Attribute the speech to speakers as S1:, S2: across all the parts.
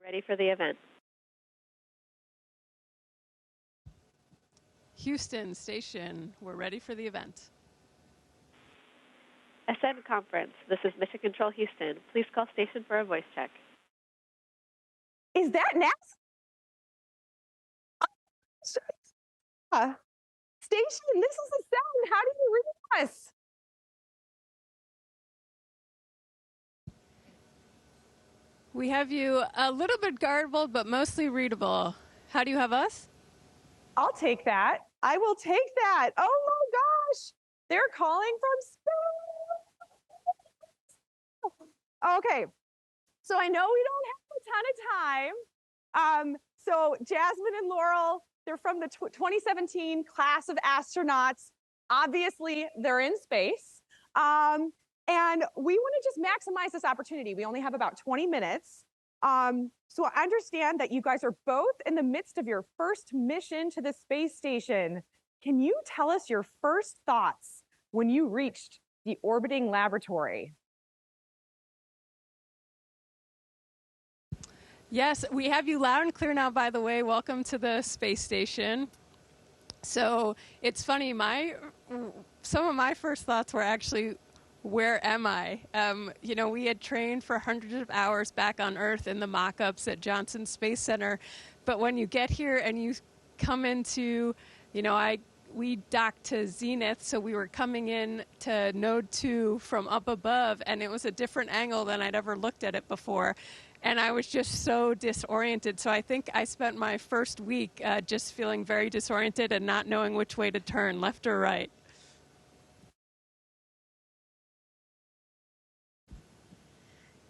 S1: Ready for the event.
S2: Houston Station, we're ready for the event.
S1: Ascend Conference, this is Mission Control Houston. Please call station for a voice check.
S3: Is that NASA? Station, this is Ascend. How do you read us?
S2: We have you a little bit garbled, but mostly readable. How do you have us?
S3: I'll take that. I will take that. Oh my gosh. They're calling from space. Okay. So I know we don't have a ton of time. So Jasmin and Loral, they're from the 2017 class of astronauts. Obviously, they're in space. And we want to just maximize this opportunity. We only have about 20 minutes. So I understand that you guys are both in the midst of your first mission to the space station. Can you tell us your first thoughts when you reached the orbiting laboratory?
S2: Yes, we have you loud and clear now, by the way. Welcome to the space station. So it's funny, some of my first thoughts were actually, where am I? We had trained for hundreds of hours back on Earth in the mock-ups at Johnson Space Center. But when you get here and you come into, we docked to Zenith, so we were coming in to Node 2 from up above, and it was a different angle than I'd ever looked at it before. And I was just so disoriented. So I think I spent my first week just feeling very disoriented and not knowing which way to turn, left or right.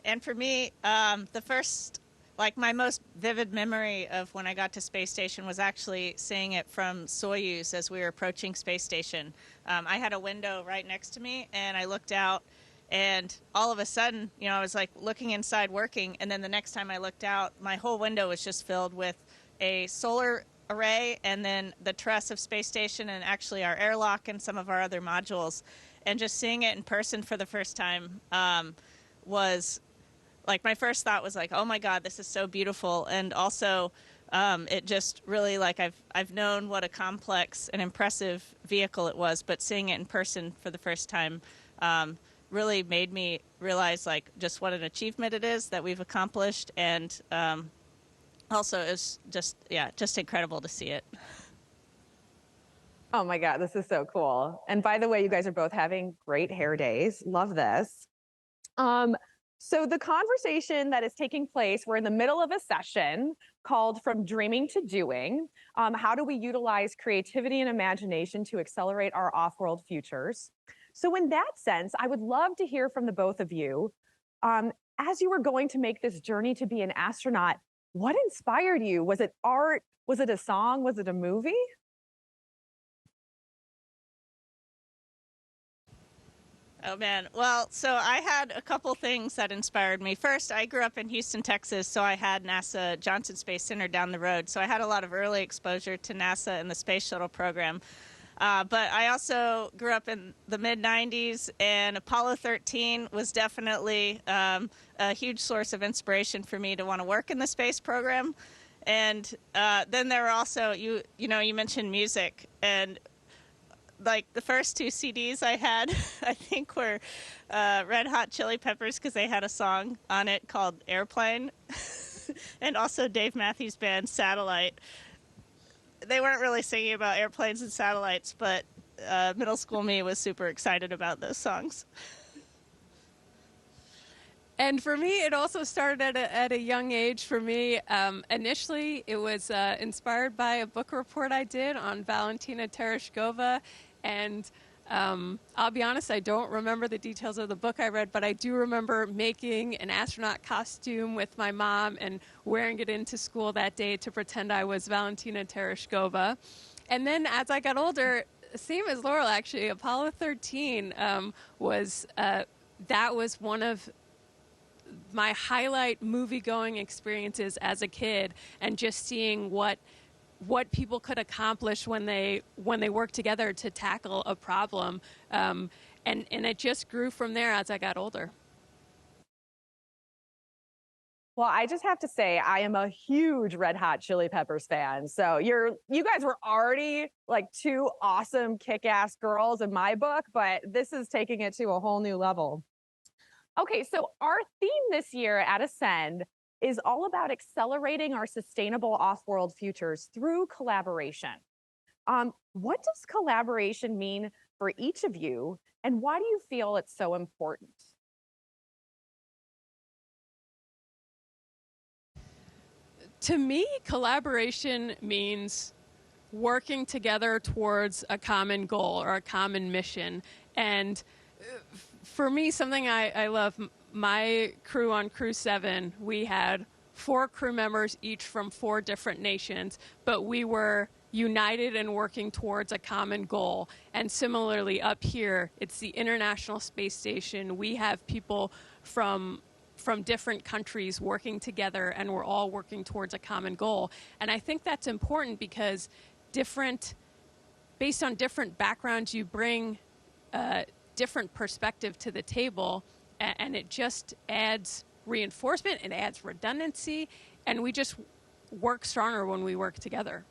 S4: And for me, my most vivid memory of when I got to space station was actually seeing it from Soyuz as we were approaching space station. I had a window right next to me, and I looked out, and all of a sudden, I was like looking inside working, and then the next time I looked out, my whole window was just filled with a solar array and then the truss of space station and actually our airlock and some of our other modules. And just seeing it in person for the first time was... my first thought was like, oh my God, this is so beautiful. And also, it just really, I've known what a complex and impressive vehicle it was, but seeing it in person for the first time really made me realize, just what an achievement it is that we've accomplished. And also, it was just incredible to see it.
S3: Oh my God, this is so cool. And by the way, you guys are both having great hair days. Love this. So the conversation that is taking place, we're in the middle of a session called From Dreaming to Doing. How do we utilize creativity and imagination to accelerate our off-world futures? So in that sense, I would love to hear from the both of you. As you were going to make this journey to be an astronaut, what inspired you? Was it art? Was it a song? Was it a movie?
S4: Oh, man. Well, so I had a couple things that inspired me. First, I grew up in Houston, Texas, so I had NASA Johnson Space Center down the road. So I had a lot of early exposure to NASA and the Space Shuttle program. But I also grew up in the mid-'90s, and Apollo 13 was definitely a huge source of inspiration for me to want to work in the space program. And then there were also, you mentioned music, and the first two CDs I had, I think, were Red Hot Chili Peppers, because they had a song on it called Airplane, and also Dave Matthews Band, Satellite. They weren't really singing about airplanes and satellites, but middle school me was super excited about those songs.
S2: And for me, it also started at a young age. For me, initially, it was inspired by a book report I did on Valentina Tereshkova. And I'll be honest, I don't remember the details of the book I read, but I do remember making an astronaut costume with my mom and wearing it into school that day to pretend I was Valentina Tereshkova. And then as I got older, same as Loral, actually, Apollo 13 was one of my highlight movie-going experiences as a kid, and just seeing what people could accomplish when they work together to tackle a problem, and it just grew from there as I got older.
S3: Well, I just have to say, I am a huge Red Hot Chili Peppers fan. So you guys were already like two awesome kick-ass girls in my book, but this is taking it to a whole new level. Okay, so our theme this year at Ascend is all about accelerating our sustainable off-world futures through collaboration. What does collaboration mean for each of you, and why do you feel it's so important?
S2: To me, collaboration means working together towards a common goal or a common mission. And for me, something I love, my crew on Crew 7, we had 4 crew members, each from 4 different nations, but we were united and working towards a common goal. And similarly, up here, it's the International Space Station. We have people from different countries working together, and we're all working towards a common goal. And I think that's important because based on different backgrounds, you bring different perspective to the table, and it just adds reinforcement, it adds redundancy, and we just work stronger when we work together.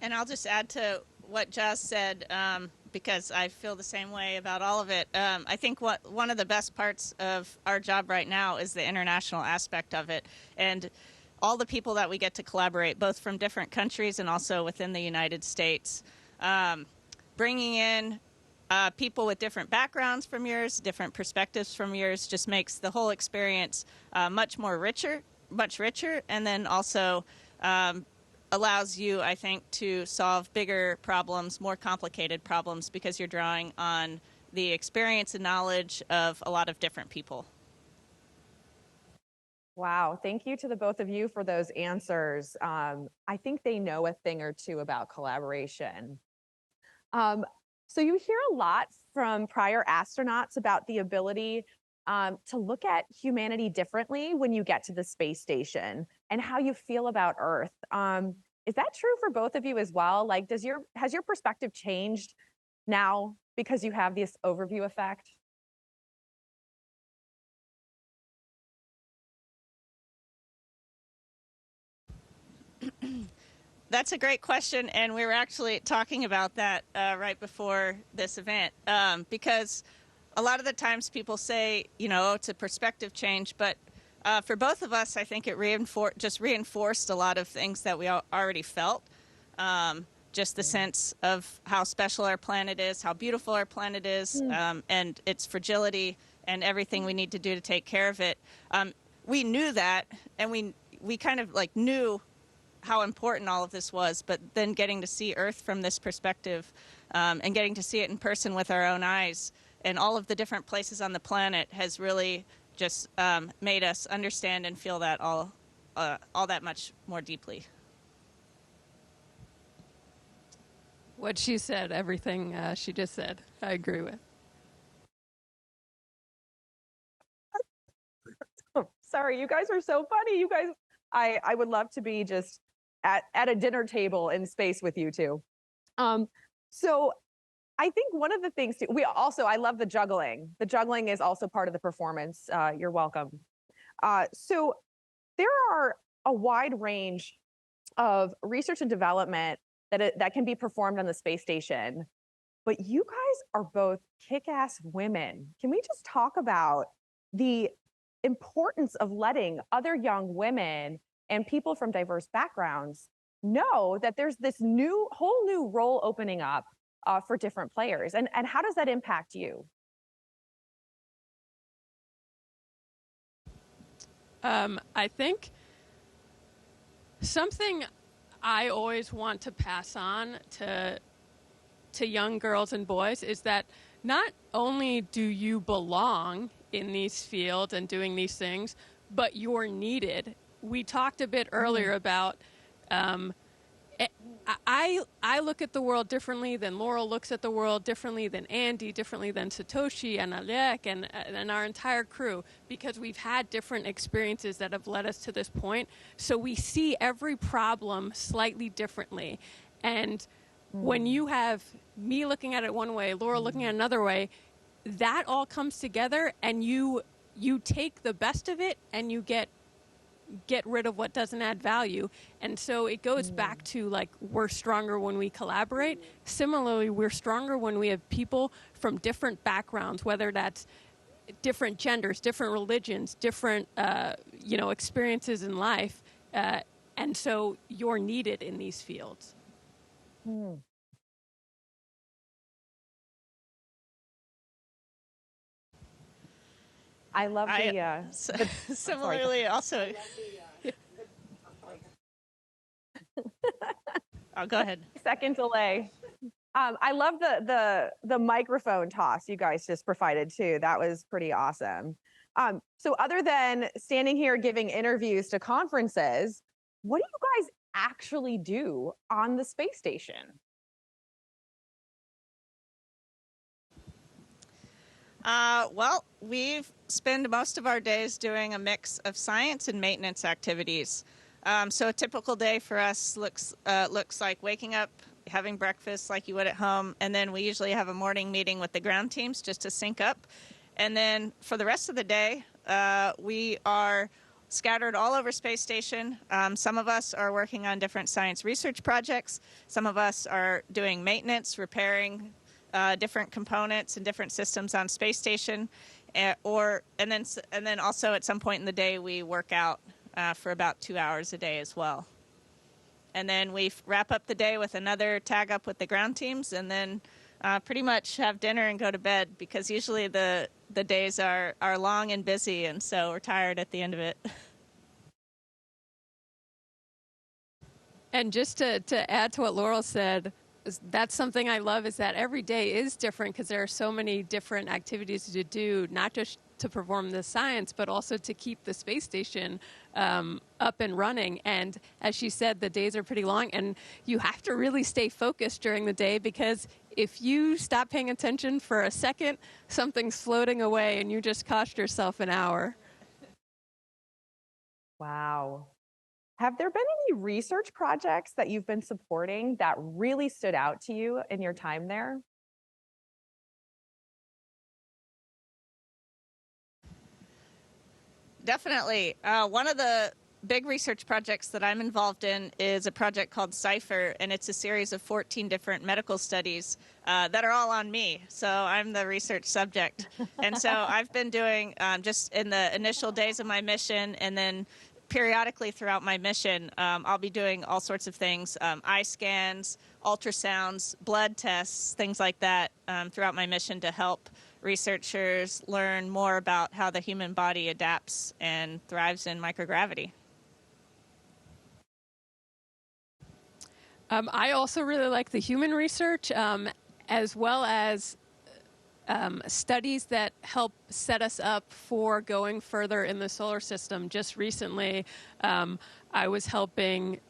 S4: And I'll just add to what Jas said, because I feel the same way about all of it. I think one of the best parts of our job right now is the international aspect of it, and all the people that we get to collaborate, both from different countries and also within the United States. Bringing in people with different backgrounds from yours, different perspectives from yours, just makes the whole experience much richer, and then also allows you, I think, to solve bigger problems, more complicated problems, because you're drawing on the experience and knowledge of a lot of different people.
S3: Wow, thank you to the both of you for those answers. I think they know a thing or two about collaboration. So you hear a lot from prior astronauts about the ability to look at humanity differently when you get to the space station and how you feel about Earth. Is that true for both of you as well? Like, has your perspective changed now because you have this overview effect?
S4: That's a great question, and we were actually talking about that right before this event, because a lot of the times people say, it's a perspective change, but for both of us, I think it just reinforced a lot of things that we already felt. Just the sense of how special our planet is, how beautiful our planet is, and its fragility and everything we need to do to take care of it. We knew that, and we kind of knew how important all of this was, but then getting to see Earth from this perspective and getting to see it in person with our own eyes and all of the different places on the planet has really just made us understand and feel that all that much more deeply.
S2: What she said, everything she just said, I agree with.
S3: Oh, sorry, you guys are so funny. You guys, I would love to be just at a dinner table in space with you two. So I think one of the things too, I love the juggling. The juggling is also part of the performance. You're welcome. So there are a wide range of research and development that can be performed on the space station, but you guys are both kick-ass women. Can we just talk about the importance of letting other young women and people from diverse backgrounds know that there's this whole new role opening up for different players, and how does that impact you?
S2: I think something I always want to pass on to young girls and boys is that not only do you belong in these fields and doing these things, but you're needed. We talked a bit earlier about I look at the world differently than Loral looks at the world differently than Andy, differently than Satoshi and Alec and our entire crew, because we've had different experiences that have led us to this point. So we see every problem slightly differently. And when you have me looking at it one way, Loral looking at it another way, that all comes together, and you take the best of it and you get rid of what doesn't add value. And so it goes back to, like, we're stronger when we collaborate. Similarly, we're stronger when we have people from different backgrounds, whether that's different genders, different religions, different experiences in life, and so you're needed in these fields.
S3: I love
S4: similarly also. Oh, go ahead.
S3: Second delay. I love the microphone toss you guys just provided too. That was pretty awesome. So other than standing here giving interviews to conferences, what do you guys actually do on the space station?
S4: Well, we've spent most of our days doing a mix of science and maintenance activities. So a typical day for us looks like waking up, having breakfast like you would at home, and then we usually have a morning meeting with the ground teams just to sync up. And then for the rest of the day, we are scattered all over space station. Some of us are working on different science research projects. Some of us are doing maintenance, repairing different components and different systems on space station, and then also at some point in the day we work out for about 2 hours a day as well. And then we wrap up the day with another tag up with the ground teams, and then pretty much have dinner and go to bed, because usually the days are long and busy, and so we're tired at the end of it.
S2: And just to add to what Laurel said, that's something I love, is that every day is different, because there are so many different activities to do, not just to perform the science, but also to keep the space station up and running. And as she said, the days are pretty long, and you have to really stay focused during the day, because if you stop paying attention for a second, something's floating away and you just cost yourself an hour.
S3: Wow. Have there been any research projects that you've been supporting that really stood out to you in your time there?
S4: Definitely. One of the big research projects that I'm involved in is a project called CIPHER, and it's a series of 14 different medical studies that are all on me. So I'm the research subject. And so I've been doing, just in the initial days of my mission, and then periodically throughout my mission, I'll be doing all sorts of things, eye scans, ultrasounds, blood tests, things like that, throughout my mission to help researchers learn more about how the human body adapts and thrives in microgravity.
S2: I also really like the human research, as well as studies that help set us up for going further in the solar system. Just recently, I was helping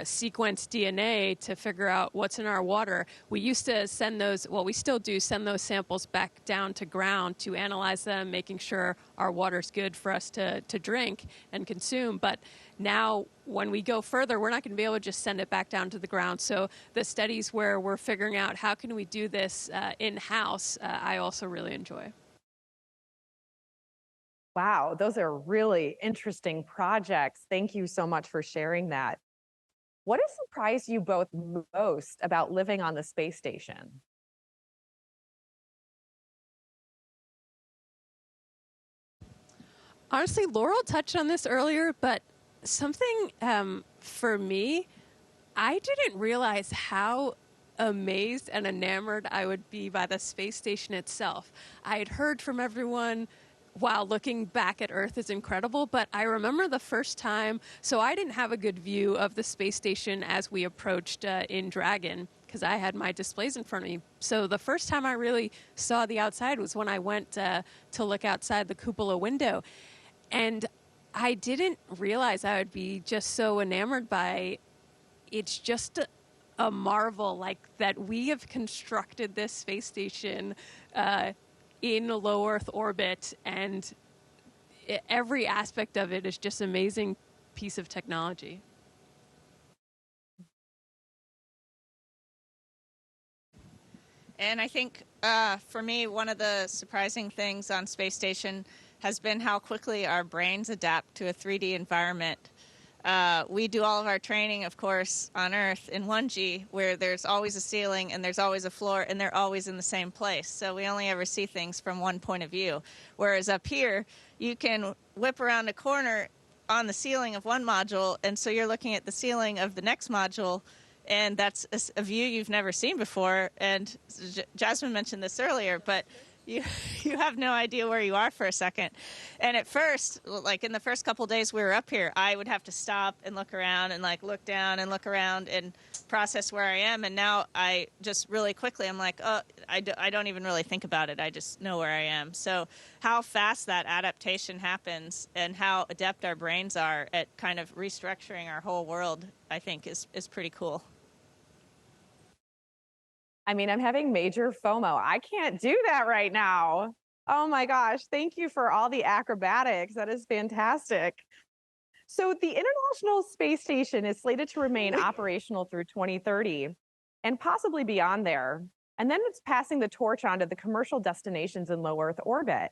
S2: sequence DNA to figure out what's in our water. We used to send those, well, we still do send those samples back down to ground to analyze them, making sure our water's good for us to drink and consume. But now when we go further, we're not going to be able to just send it back down to the ground. So the studies where we're figuring out how can we do this in-house, I also really enjoy.
S3: Wow, those are really interesting projects. Thank you so much for sharing that. What has surprised you both most about living on the space station?
S2: Honestly, Laurel touched on this earlier, but something for me, I didn't realize how amazed and enamored I would be by the space station itself. I had heard from everyone, wow, looking back at Earth is incredible, but I remember the first time, so I didn't have a good view of the space station as we approached in Dragon, because I had my displays in front of me. So the first time I really saw the outside was when I went to look outside the cupola window. And I didn't realize I would be just so enamored by, it's just a marvel, like, that we have constructed this space station in low Earth orbit, and every aspect of it is just an amazing piece of technology.
S4: And I think for me, one of the surprising things on space station has been how quickly our brains adapt to a 3D environment. We do all of our training, of course, on Earth in 1G, where there's always a ceiling and there's always a floor, and they're always in the same place. So we only ever see things from one point of view. Whereas up here, you can whip around a corner on the ceiling of one module, and so you're looking at the ceiling of the next module, and that's a view you've never seen before. And Jasmin mentioned this earlier, but you have no idea where you are for a second. And at first, like in the first couple days we were up here, I would have to stop and look around and like look down and look around and process where I am. And now I just really quickly, I'm like, oh, I don't even really think about it. I just know where I am. So how fast that adaptation happens and how adept our brains are at kind of restructuring our whole world, I think is pretty cool.
S3: I mean, I'm having major FOMO. I can't do that right now. Oh my gosh. Thank you for all the acrobatics. That is fantastic. So the International Space Station is slated to remain operational through 2030 and possibly beyond there. And then it's passing the torch on to the commercial destinations in low Earth orbit.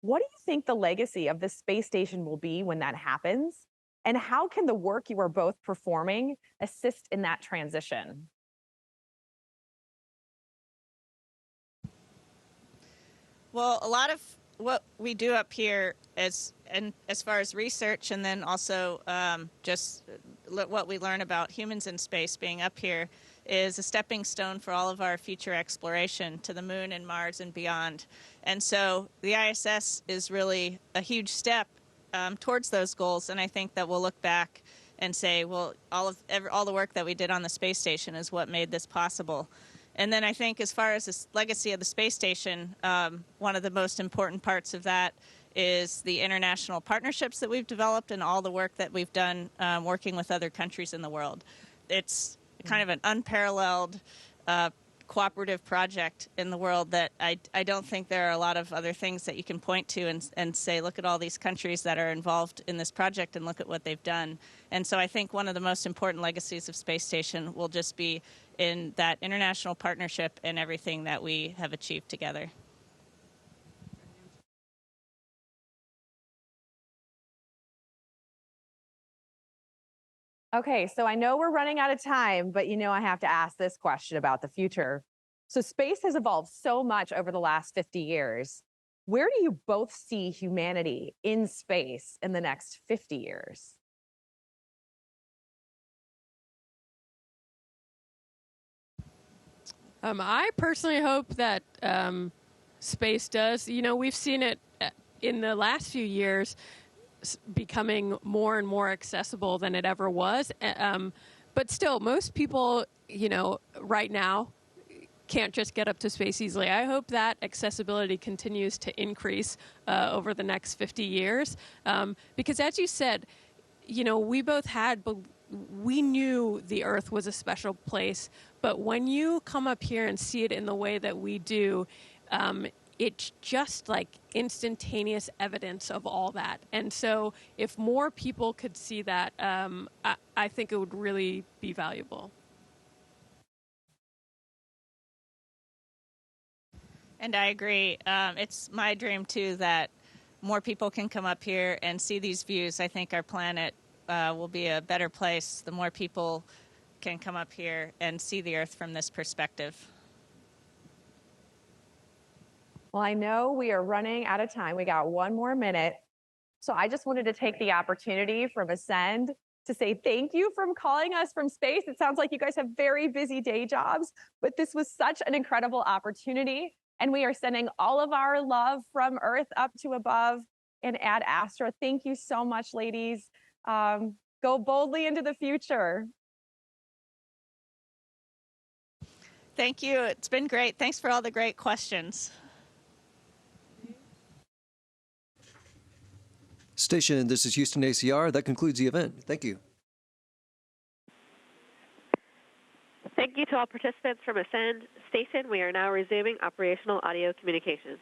S3: What do you think the legacy of the space station will be when that happens? And how can the work you are both performing assist in that transition?
S4: Well, a lot of what we do up here as far as research, and then also just what we learn about humans in space being up here, is a stepping stone for all of our future exploration to the moon and Mars and beyond. And so the ISS is really a huge step towards those goals. And I think that we'll look back and say, well, all the work that we did on the space station is what made this possible. And then I think as far as the legacy of the space station, one of the most important parts of that is the international partnerships that we've developed and all the work that we've done working with other countries in the world. It's kind of an unparalleled cooperative project in the world that I don't think there are a lot of other things that you can point to and say, look at all these countries that are involved in this project and look at what they've done. And so I think one of the most important legacies of Space Station will just be in that international partnership and everything that we have achieved together.
S3: Okay, so I know we're running out of time, but I have to ask this question about the future. So space has evolved so much over the last 50 years. Where do you both see humanity in space in the next 50 years?
S2: I personally hope that space does. We've seen it in the last few years becoming more and more accessible than it ever was. But still, most people, right now can't just get up to space easily. I hope that accessibility continues to increase over the next 50 years. Because as you said, we both we knew the Earth was a special place, but when you come up here and see it in the way that we do, it's just like instantaneous evidence of all that. And so if more people could see that, I think it would really be valuable.
S4: And I agree. It's my dream, too, that more people can come up here and see these views. I think our planet will be a better place the more people can come up here and see the Earth from this perspective.
S3: Well, I know we are running out of time. We got one more minute. So I just wanted to take the opportunity from Ascend to say thank you for calling us from space. It sounds like you guys have very busy day jobs, but this was such an incredible opportunity. And we are sending all of our love from Earth up to above and Ad Astra. Thank you so much, ladies. Go boldly into the future.
S4: Thank you. It's been great. Thanks for all the great questions.
S5: Station, this is Houston ACR. That concludes the event. Thank you.
S1: Thank you to all participants from Ascend Station. We are now resuming operational audio communications.